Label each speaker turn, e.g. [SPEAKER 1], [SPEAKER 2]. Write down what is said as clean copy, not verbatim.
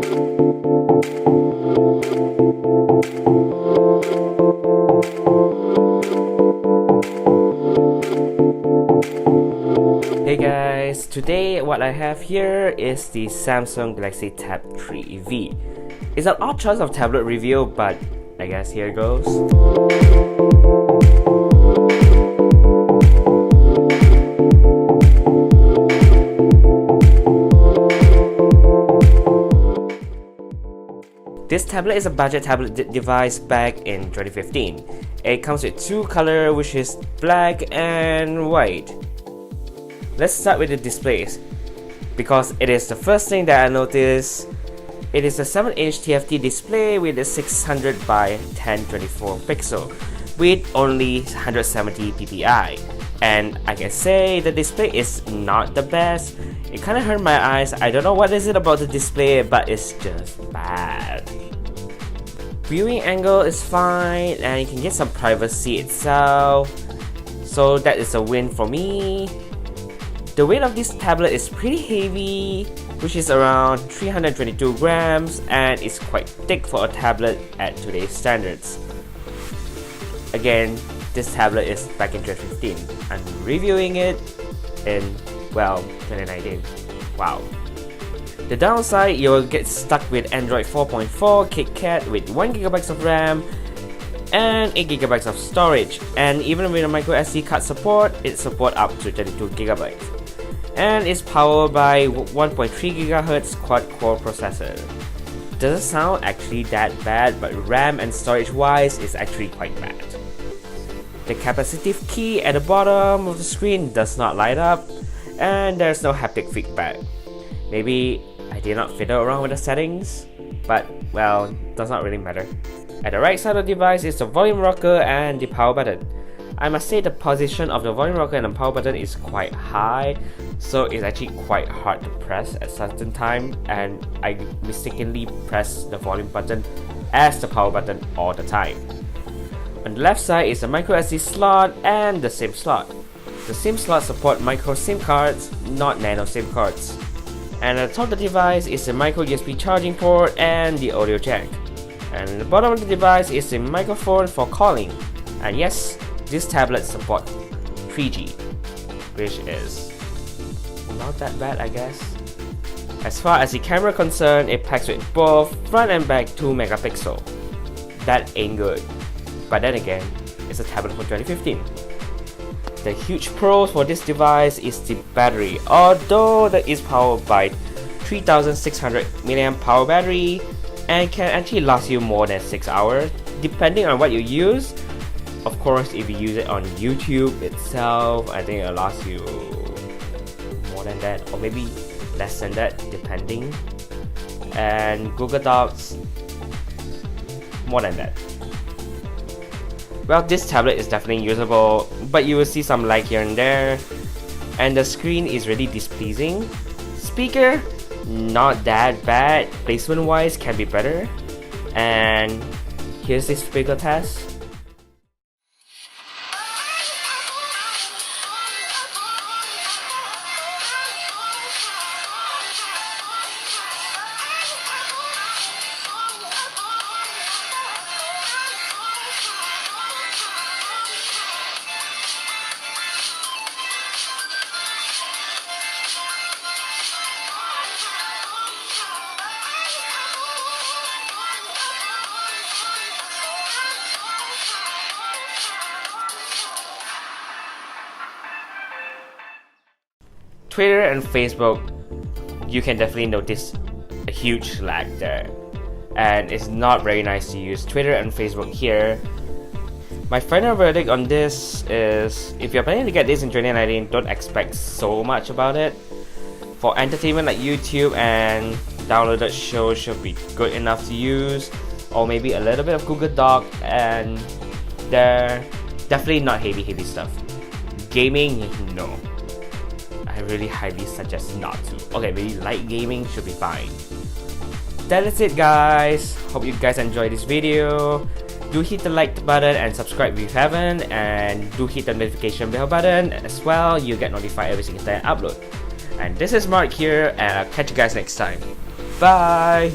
[SPEAKER 1] Hey guys, today what I have here is the Samsung Galaxy Tab 3V. It's an odd choice of tablet review, but I guess here it goes. This tablet is a budget tablet device back in 2015. It comes with two colors, which is black and white. Let's start with the displays, because it is the first thing that I noticed. It is a 7-inch TFT display with a 600 by 1024 pixel with only 170 ppi, and I can say the display is not the best. It kind of hurt my eyes. I don't know what is it about the display, but it's just bad. Viewing angle is fine, and you can get some privacy itself, so that is a win for me. The weight of this tablet is pretty heavy, which is around 322 grams, and it's quite thick for a tablet at today's standards. Again, this tablet is back in 2015. I'm reviewing it in, well, 2019. Wow. The downside, you will get stuck with Android 4.4 KitKat with 1GB of RAM and 8GB of storage, and even with a micro SD card support, it supports up to 32GB. And it's powered by 1.3 GHz quad-core processor. Doesn't sound actually that bad, but RAM and storage wise is actually quite bad. The capacitive key at the bottom of the screen does not light up, and there's no haptic feedback. Maybe I did not fiddle around with the settings, but well, does not really matter. At the right side of the device is the volume rocker and the power button. I must say the position of the volume rocker and the power button is quite high, so it's actually quite hard to press at certain time, and I mistakenly press the volume button as the power button all the time. On the left side is the micro SD slot and the SIM slot. The SIM slot support micro SIM cards, not nano SIM cards. And at the top of the device is the micro USB charging port and the audio jack. And at the bottom of the device is the microphone for calling. And yes, this tablet supports 3G, which is not that bad, I guess. As far as the camera concerned, it packs with both front and back 2 megapixel. That ain't good. But then again, it's a tablet for 2015. The huge pros for this device is the battery. Although that is powered by 3600 mAh power battery and can actually last you more than 6 hours, depending on what you use. Of course, if you use it on YouTube itself, I think it'll last you more than that, or maybe less than that, depending. And Google Docs, more than that. Well, this tablet is definitely usable, but you will see some lag here and there, and the screen is really displeasing. Speaker, not that bad. Placement wise can be better. And here's this speaker test. Twitter and Facebook, you can definitely notice a huge lag there, and it's not very nice to use Twitter and Facebook here. My final verdict on this is, if you're planning to get this in 2019, don't expect so much about it. For entertainment like YouTube and downloaded shows should be good enough to use, or maybe a little bit of Google Doc, and they're definitely not heavy stuff. Gaming, no. I really highly suggest not to. Okay, maybe light gaming should be fine. That is it, guys. Hope you guys enjoyed this video. Do hit the like button and subscribe if you haven't, and do hit the notification bell button as well. You get notified every single time I upload. And this is Mark here, and I'll catch you guys next time. Bye!